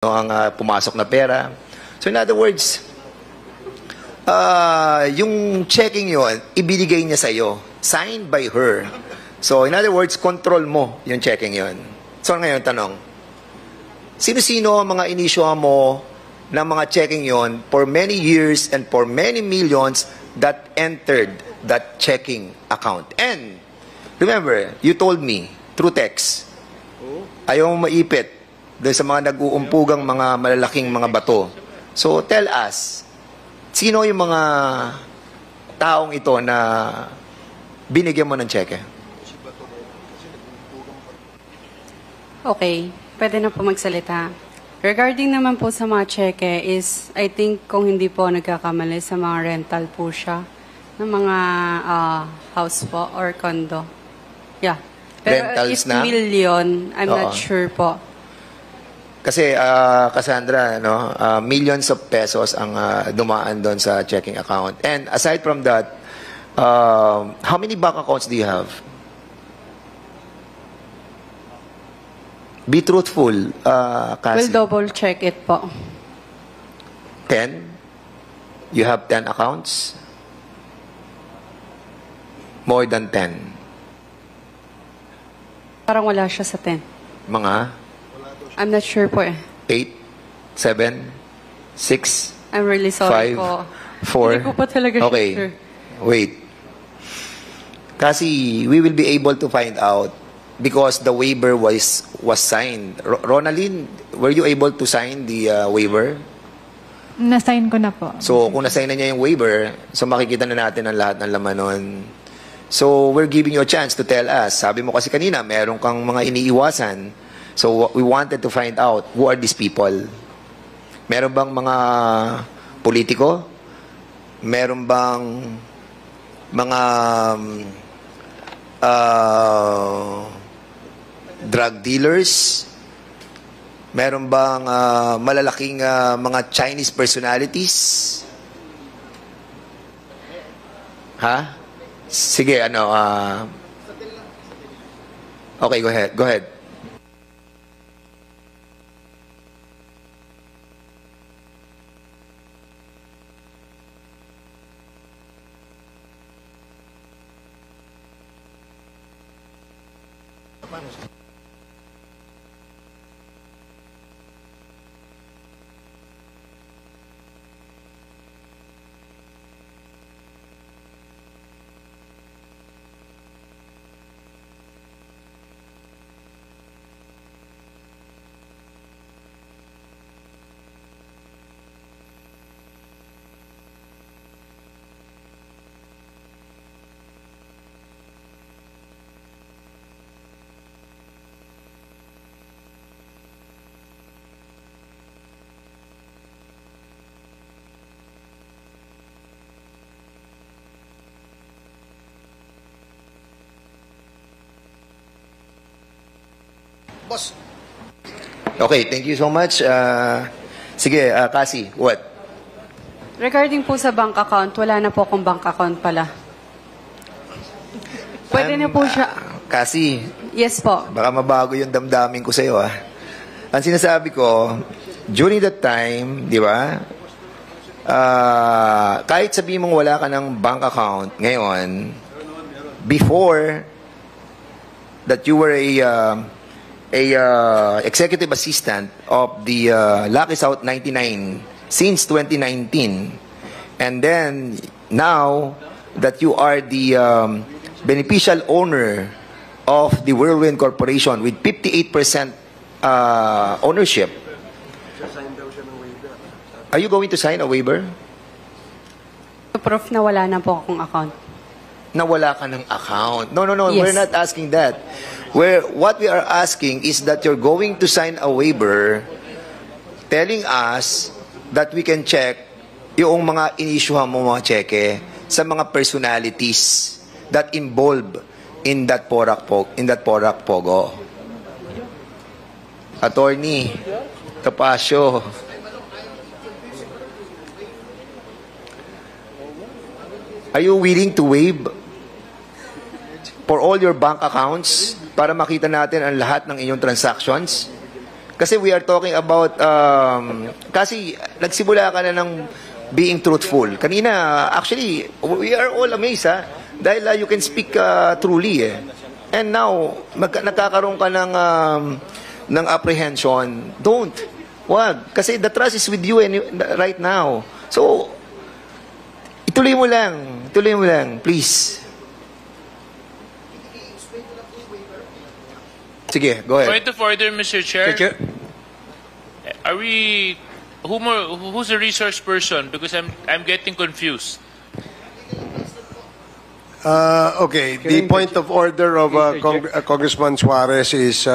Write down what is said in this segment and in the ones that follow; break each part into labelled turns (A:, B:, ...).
A: ang pumasok na pera. So in other words, yung checking yon ibinigay niya sa iyo, signed by her. So in other words, control mo yung checking yon. So ngayon tanong, sino-sino ang mga inisyuhan mo ng mga checking yon for many years and for many millions that entered that checking account? And remember, you told me through text, ayaw mo maipit doon sa mga nag-uumpugang mga malalaking mga bato. So, tell us, sino yung mga taong ito na binigyan mo ng cheque?
B: Okay, pwede na po magsalita. Regarding naman po sa mga cheque is, I think kung hindi po nagkakamali sa mga rental po siya ng mga house po or condo. Yeah. Pero
A: Rentals
B: if
A: na?
B: million, I'm not sure po.
A: Kasi, Cassandra, no, millions of pesos ang dumaan doon sa checking account. And aside from that, how many bank accounts do you have? Be truthful, Cassie.
B: We'll double check it po.
A: 10? You have 10 accounts? More than 10?
B: Parang wala siya sa 10.
A: Mga?
B: I'm not sure po eh.
A: 8? 7? 6?
B: I'm really sorry
A: 5?
B: po.
A: 4?
B: Hindi ko pa talaga
A: Okay.
B: sure.
A: Wait. Kasi we will be able to find out because the waiver was signed. Ronaldin, were you able to sign the waiver?
C: Na-sign ko na po.
A: So, kung na-sign na niya yung waiver, so makikita na natin ang lahat ng laman nun. So, we're giving you a chance to tell us. Sabi mo kasi kanina, meron kang mga iniiwasan. So, we wanted to find out who are these people. Meron bang mga politiko? Meron bang mga drug dealers? Meron bang malalaking mga Chinese personalities? Ha? Sige, ano, okay, go ahead. Go ahead. Boss. Okay, thank you so much. Sige, Cassie, what?
B: Regarding po sa bank account, wala na po akong bank account pala. Pwede na po siya.
A: Cassie,
B: Yes po.
A: baka mabago yung damdamin ko sa'yo, ah. Ang sinasabi ko, during that time, di ba, kahit sabihin mong wala ka ng bank account ngayon, before that you were a executive assistant of the Lucky South 99 since 2019, and then now that you are the beneficial owner of the Whirlwind Corporation with 58% ownership, are you going to sign a waiver?
B: Proof na wala na po akong account.
A: Na wala ka ng account. No,
B: Yes.
A: we're not asking that. What we are asking is that you're going to sign a waiver telling us that we can check yung mga inisyuhan mo mga cheque sa mga personalities that involved in that Porac Pogo. Attorney Tapasio. Are you willing to waive for all your bank accounts para makita natin ang lahat ng inyong transactions? Kasi we are talking about, kasi nagsimula ka na ng being truthful. Kanina, actually, we are all amazed, ha? Dahil you can speak truly, eh. And now, nagkakaroon ka ng apprehension. Don't. Wag. Kasi the trust is with you right now. So, ituloy mo lang. Ituloy mo lang. Please. Sige, go ahead.
D: Point of order, Mr. Chair. Are we... Who's the resource person? Because I'm getting confused.
E: Okay, the point of order of Congressman Suarez is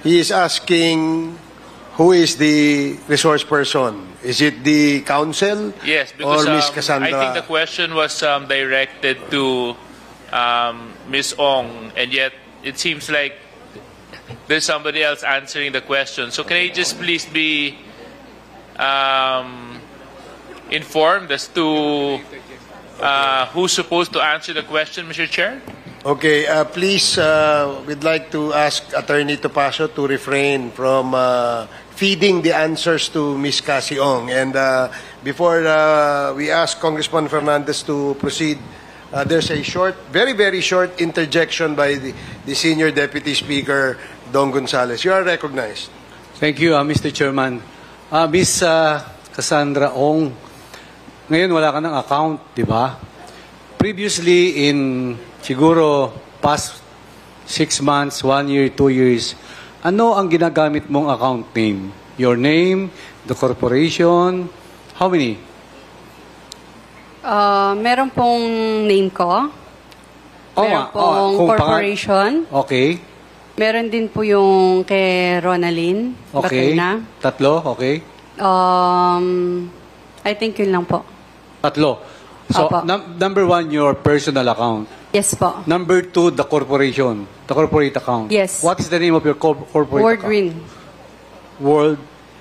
E: he is asking who is the resource person. Is it the council?
D: Yes, because
E: or Ms. Cassandra?
D: I think the question was directed to Ms. Ong, and yet it seems like there's somebody else answering the question. So can I just please be informed as to who's supposed to answer the question, Mr. Chair?
E: Okay, please, we'd like to ask Attorney Topacio to refrain from feeding the answers to Ms. Cassie Ong. And before we ask Congressman Fernandez to proceed, there's a short, very, very short interjection by the Senior Deputy Speaker, Don Gonzales. You are recognized.
F: Thank you, Mr. Chairman. Ms. Cassandra Ong, ngayon wala ka ng account, di ba? Previously, in siguro past 6 months, 1 year, 2 years, ano ang ginagamit mong account name? Your name, the corporation, how many?
B: Meron pong name ko. Meron pong corporation.
F: Okay.
B: Meron din po yung kay Ronalyn.
F: Okay.
B: Baterna.
F: Tatlo, okay.
B: I think yun lang po.
F: Tatlo. So,
B: Opo.
F: number 1, your personal account.
B: Yes po.
F: Number 2, the corporation. The corporate account.
B: Yes.
F: What is the name of your corporate account?
B: Wordwin.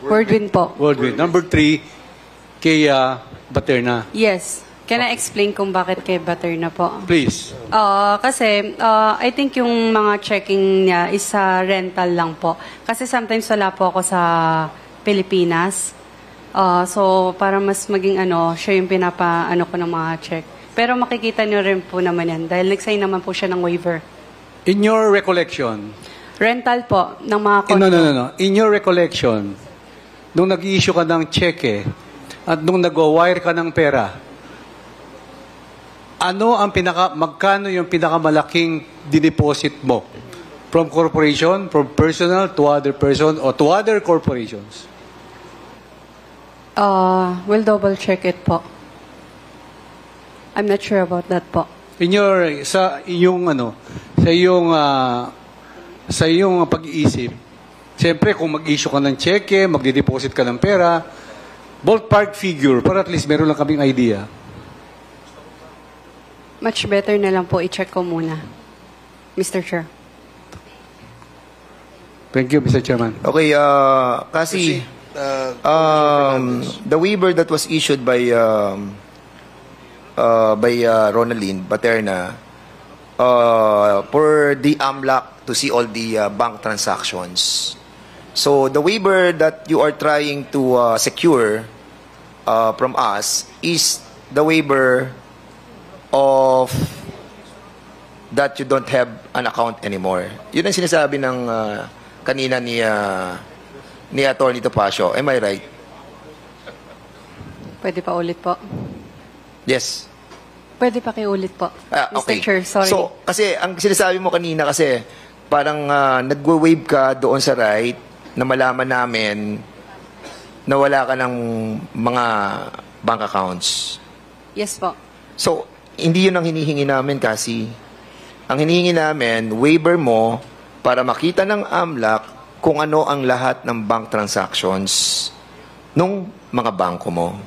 B: Wordwin po.
F: Wordwin. Number 3, kay Baterna.
B: Yes. Can I explain kung bakit kay Baterna po?
F: Please.
B: Kasi I think yung mga checking niya is sa rental lang po. Kasi sometimes wala po ako sa Pilipinas. So para mas maging siya yung pinapaano ko ng mga check. Pero makikita niyo rin po naman yan dahil nag-sign naman po siya ng waiver.
F: In your recollection.
B: Rental po ng mga condo.
F: No. In your recollection, nung nag-i-issue ka ng cheque at nung nag-wire ka ng pera, magkano yung pinakamalaking dineposit mo? From corporation, from personal to other person, or to other corporations?
B: We'll double check it po. I'm not sure about that po.
F: Sa iyong pag-iisip, siyempre kung mag-issue ka ng cheque, magdi-deposit ka ng pera, ballpark figure, para at least meron lang kaming idea.
B: Much better na lang po i-check ko muna, Mr. Chair.
F: Thank you, Mr. Chairman.
A: Okay, kasi the waiver that was issued by Ronalyn Baterna for the AMLAC to see all the bank transactions. So the waiver that you are trying to secure from us is the waiver of that you don't have an account anymore. Yun ang sinasabi ng kanina ni Attorney Topacio. Am I right?
B: Pwede pa ulit po.
A: Yes.
B: Pwede pa ulit po.
A: Okay.
B: Mr. Chair, sorry.
A: So, kasi ang sinasabi mo kanina kasi parang nagwe-wave ka doon sa right na malaman namin na wala ka ng mga bank accounts.
B: Yes po.
A: So, hindi yun ang hinihingi namin kasi. Ang hinihingi namin, waiver mo para makita ng AMLAC kung ano ang lahat ng bank transactions nung mga bangko mo.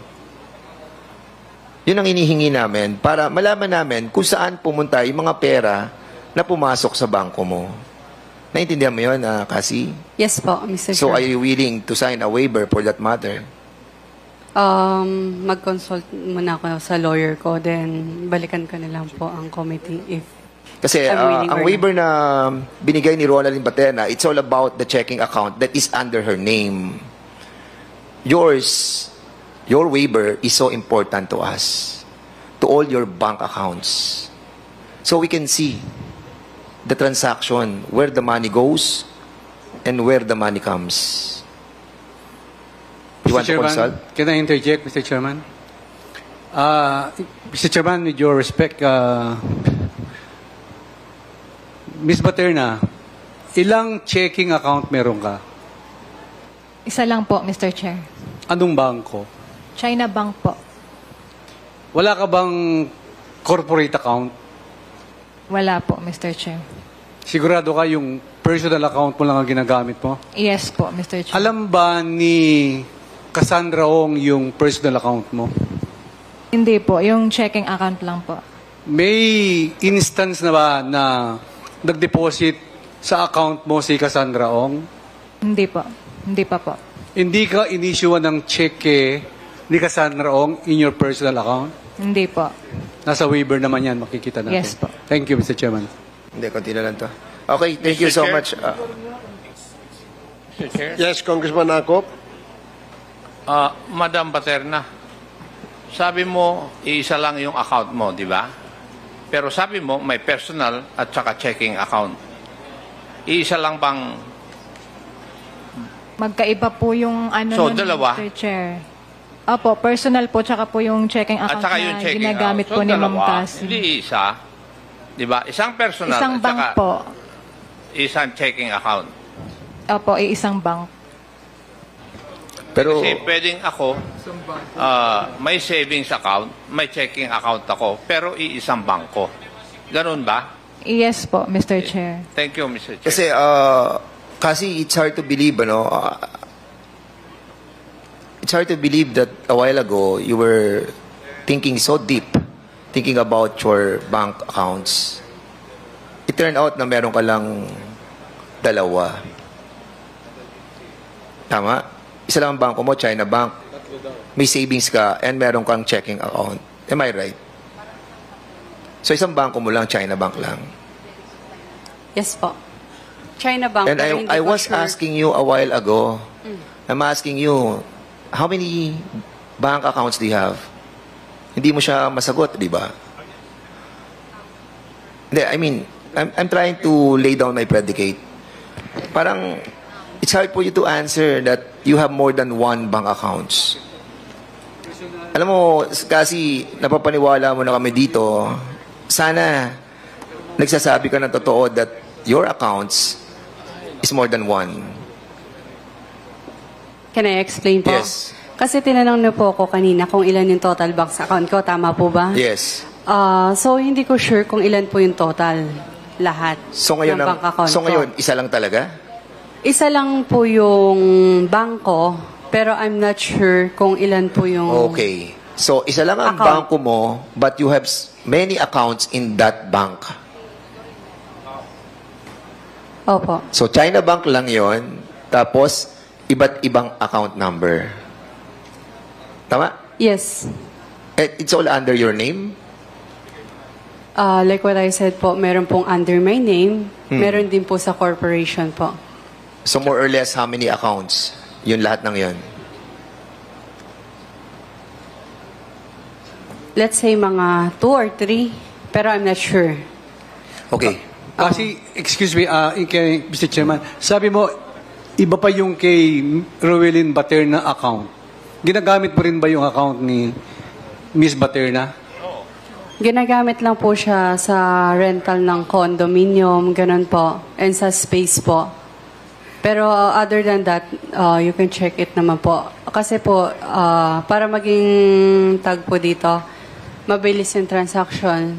A: Yun ang hinihingi namin para malaman namin kung saan pumunta yung mga pera na pumasok sa bangko mo. Naintindihan mo yun, Cassie?
B: Yes po, Mr.
A: So,
B: Chair.
A: are you willing to sign a waiver for that matter?
B: Mag-consult muna ako sa lawyer ko, then balikan ko na lang po ang committee if
A: Kasi
B: I'm willing
A: ang
B: or
A: waiver na binigay ni Ronaldin Paterna, it's all about the checking account that is under her name. Yours, your waiver is so important to us, to all your bank accounts. So we can see the transaction, where the money goes and where the money comes. You want to consult?
F: Can I interject, Mr. Chairman? Mr. Chairman, with your respect, Ms. Paterna, ilang checking account meron ka?
C: Isa lang po, Mr. Chair.
F: Anong bangko?
C: China Bank po.
F: Wala ka bang corporate account?
C: Wala po, Mr. Chair.
F: Sigurado ka yung personal account mo lang ang ginagamit mo?
C: Yes po, Mr. Chair.
F: Alam ba ni Cassandra Ong yung personal account mo?
C: Hindi po, yung checking account lang po.
F: May instance na ba na nag-deposit sa account mo si Cassandra Ong?
C: Hindi po. Hindi pa po.
F: Hindi ka inisyuan ng cheque ni Cassandra Ong in your personal account?
C: Hindi po.
F: Nasa waiver naman yan, makikita natin.
C: Yes po.
F: Thank you, Mr. Chairman.
A: Hindi, konti na lang to. Okay, thank you
D: Mr.
A: so
D: Chair?
A: much.
D: Mr. Chair?
E: Yes, Congressman Akop.
G: Madam Paterna, sabi mo, iisa lang yung account mo, di ba? Pero sabi mo, may personal at saka checking account. Iisa lang bang...
C: Magkaiba po yung ano
G: So,
C: nun,
G: dalawa?
C: Mr. Chair. Opo, personal po, tsaka po yung checking
G: At
C: account
G: saka
C: na
G: yung checking
C: ginagamit
G: account.
C: po ni Ma'am
G: dalawa,
C: Cassie.
G: hindi isa. Di ba? Isang personal
C: Isang
G: at
C: bank
G: saka
C: po.
G: isang checking account.
C: Opo, isang bank.
A: Pero,
G: Kasi pwedeng ako, may savings account, may checking account ako, pero iisang bangko. Ganun ba?
C: Yes po, Mr. Chair.
G: Thank you, Mr. Chair.
A: kasi it's hard to believe, ano, it's hard to believe that a while ago you were thinking so deep, thinking about your bank accounts. It turned out na meron ka lang dalawa. Tama? Isa lang ang bangko mo, China Bank. May savings ka and meron kang checking account. Am I right? So isang bangko mo lang, China Bank lang.
B: Yes po. China Bank.
A: And
B: pero hindi
A: I
B: ko
A: was
B: sure.
A: asking you a while ago, I'm asking you, how many bank accounts do you have? Hindi mo siya masagot, di ba? Hindi, I mean, I'm trying to lay down my predicate. Parang, it's hard for you to answer that you have more than one bank accounts. Alam mo, kasi napapaniwala mo na kami dito, sana nagsasabi ka ng totoo that your accounts is more than one.
B: Can I explain po?
A: Yes.
B: Kasi tinanong na po ako kanina kung ilan yung total bank account ko. Tama po ba?
A: Yes.
B: So, hindi ko sure kung ilan po yung total. Lahat
A: So ngayon,
B: ng bank account
A: so
B: ko.
A: ngayon isa lang talaga?
B: Isa lang po yung bangko, pero I'm not sure kung ilan po yung...
A: Okay. So, isa lang ang
B: Account.
A: bangko mo, but you have many accounts in that bank.
B: Opo.
A: So, China Bank lang yon, tapos iba't ibang account number. Tama?
B: Yes.
A: It's all under your name?
B: Like what I said po, meron pong under my name, meron din po sa corporation po.
A: So, more or less, how many accounts? Yun lahat ng yun.
B: Let's say mga 2 or 3, pero I'm not sure.
A: Okay.
F: Kasi, excuse me, kay Mr. Chairman, sabi mo, iba pa yung kay Rowelyn Baterna account. Ginagamit mo rin ba yung account ni Miss Baterna?
B: Ginagamit lang po siya sa rental ng condominium, ganun po, and sa space po. Pero other than that, you can check it naman po. Kasi po, para maging tag po dito, mabilis yung transaction,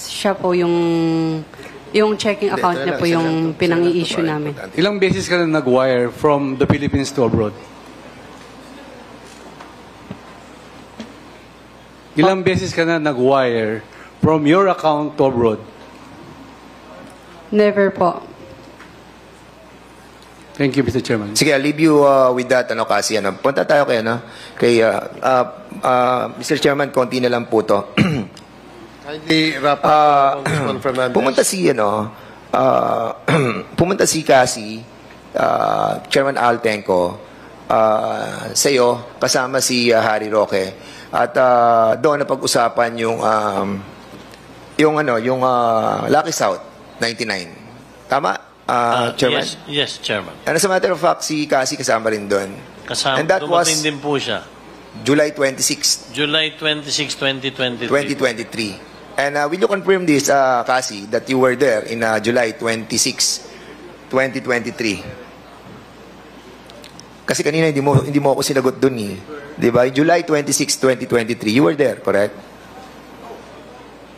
B: siya po yung checking account niya po yung pinang-i-issue namin.
F: Ilang beses ka na nag-wire from the Philippines to abroad? Ilang beses ka na nag-wire from your account to abroad?
B: Never po.
F: Thank you, Mr. Chairman.
A: Sige, I'll leave you with that, kasi, punta tayo kay, Mr. Chairman, konti na lang po to.
E: Kindly wrap up, Congressman Fernandez.
A: Pumunta si Cassie, Chairman Al Tenco, sa iyo, kasama si Harry Roque, at doon na pag-usapan yung Lucky South 99. Tama, Chairman?
H: Yes, Chairman.
A: And as a matter of fact, si Cassie kasama rin doon.
H: Kasama,
A: And that was
H: dumating din po siya.
A: July 26,
H: July 26, 2023.
A: 2023. And will you confirm this, Cassie, that you were there in July 26, 2023? Kasi kanina hindi mo ako sinagot doon eh. 'Di ba? July 26, 2023. You were there, correct?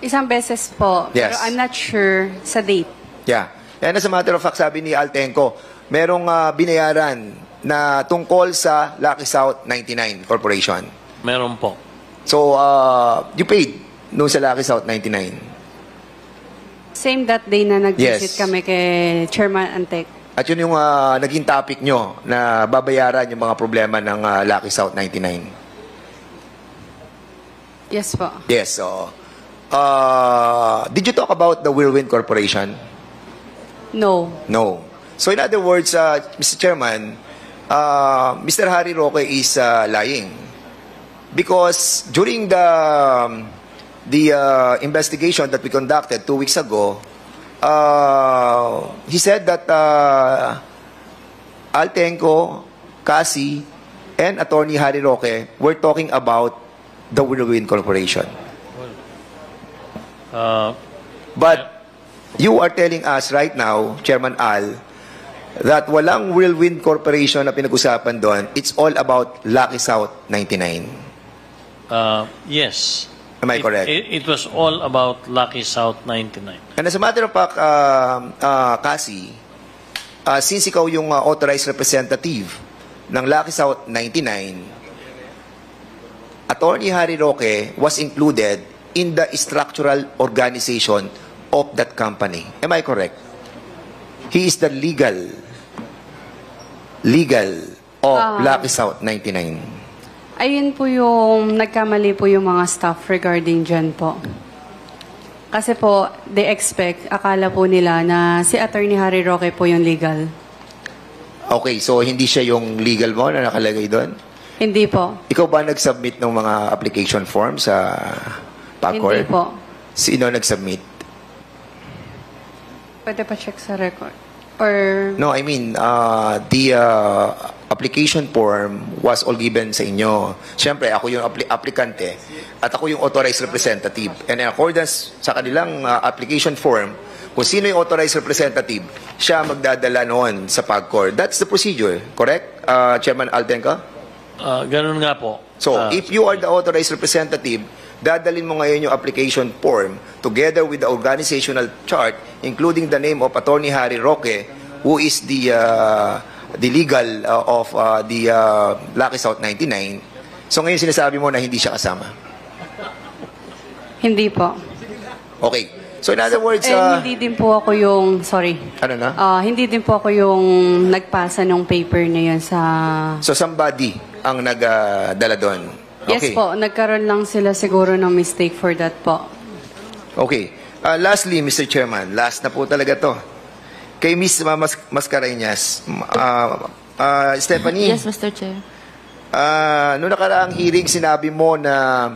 B: Isang beses po.
A: Yes.
B: Pero I'm not sure sa date.
A: Yeah. And as a matter of fact, sabi ni Altenco, merong binayaran na tungkol sa Lucky South 99 Corporation.
H: Meron po.
A: So, you paid noon sa Lucky South 99.
B: Same that day na nag-visit
A: Yes.
B: kami kay Chairman Antek.
A: At yun yung naging topic nyo na babayaran yung mga problema ng Lucky South 99.
B: Yes po.
A: Yes, so... did you talk about the Whirlwind Corporation?
B: No.
A: No. So in other words, Mr. Chairman, Mr. Harry Roque is lying. Because during the investigation that we conducted 2 weeks ago, he said that Altenco, Cassie, and Attorney Harry Roque were talking about the Whirlwind Corporation. But you are telling us right now, Chairman Al, that walang Whirlwind Corporation na pinag-usapan doon. It's all about Lucky South 99.
H: Yes.
A: Am I correct?
H: It was all about Lucky South 99.
A: And as a matter of fact, Cassie, since ikaw yung authorized representative ng Lucky South 99, Attorney Harry Roque was included in the structural organization of that company. Am I correct? He is the legal of Lucky South 99.
B: Ayun po yung nagkamali po yung mga staff regarding dyan po. Kasi po, they expect, akala po nila na si Attorney Harry Roque po yung legal.
A: Okay, so hindi siya yung legal mo na nakalagay doon?
B: Hindi po.
A: Ikaw ba nag-submit ng mga application form sa PAGCOR?
B: Hindi po.
A: Sino nag-submit?
B: Pwede pa check sa record. Or...
A: No, I mean, the application form was all given sa inyo. Siyempre, ako yung applicante at ako yung authorized representative. And in accordance sa kanilang application form, kung sino yung authorized representative, siya magdadala noon sa PAGCOR. That's the procedure, correct, Chairman Altenco?
H: Ganun nga po.
A: So, if you are the authorized representative, dadalin mo ngayon yung application form together with the organizational chart, including the name of Attorney Harry Roque, who is the legal of the Lucky South 99. So, ngayon sinasabi mo na hindi siya kasama.
B: Hindi po.
A: Okay. So, in other words...
B: hindi din po ako yung... Sorry.
A: Ano na?
B: Hindi din po ako yung nagpasa ng paper na yun sa...
A: So, somebody ang nagdala doon.
B: Yes po. Nagkaroon lang sila siguro ng mistake for that po.
A: Okay. Lastly, Mr. Chairman, last na po talaga to. Kay Ms. Mascareñas, Stephanie.
I: Yes, Mr. Chair.
A: Noong nakaraang hearing, sinabi mo na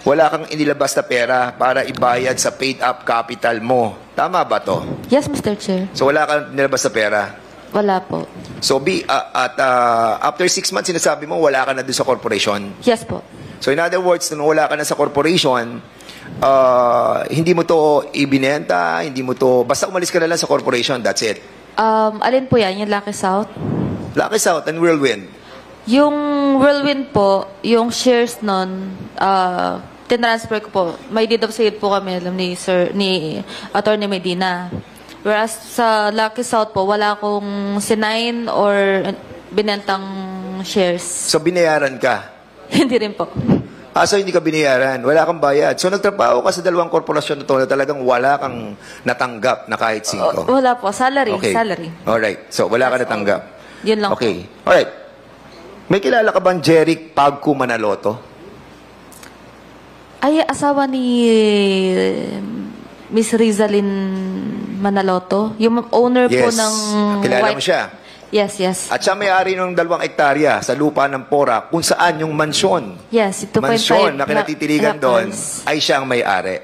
A: wala kang inilabas na pera para ibayad sa paid-up capital mo. Tama ba to?
I: Yes, Mr. Chair.
A: So wala kang inilabas na pera?
I: Wala po.
A: So after 6 months, sinasabi mo wala ka na doon sa corporation?
I: Yes po.
A: So in other words, nung wala ka na sa corporation, hindi mo to ibinenta, hindi mo to... Basta umalis ka na lang sa corporation, that's it.
I: Alin po yan? Yung Lucky South?
A: Lucky South and Whirlwind.
I: Yung Whirlwind po, yung shares nun, tinransfer ko po. May deed of sale po kami, alam ni Attorney Medina. Whereas sa Lucky South po, wala akong sinign or binentang shares.
A: So binayaran ka?
I: Hindi rin po.
A: So hindi ka binayaran, wala kang bayad. So nagtrabaho ka sa dalawang korporasyon na to na talagang wala kang natanggap na kahit 5.
I: Wala po. Salary.
A: Okay.
I: Salary.
A: Alright. So wala ka natanggap.
I: Yun lang
A: Okay. Alright. May kilala ka bang Jeric Pagku Manaloto?
I: Ay, asawa ni Miss Rizalyn Manaloto. Yung owner po
A: Yes.
I: ng...
A: Kilala mo siya?
I: Yes, yes.
A: At siya may-ari ng 2 hektarya sa lupa ng Porac kung saan yung mansyon,
I: Yes, 2.5
A: mansyon na kinatitiligan doon
I: hectares.
A: ay siya ang may-ari.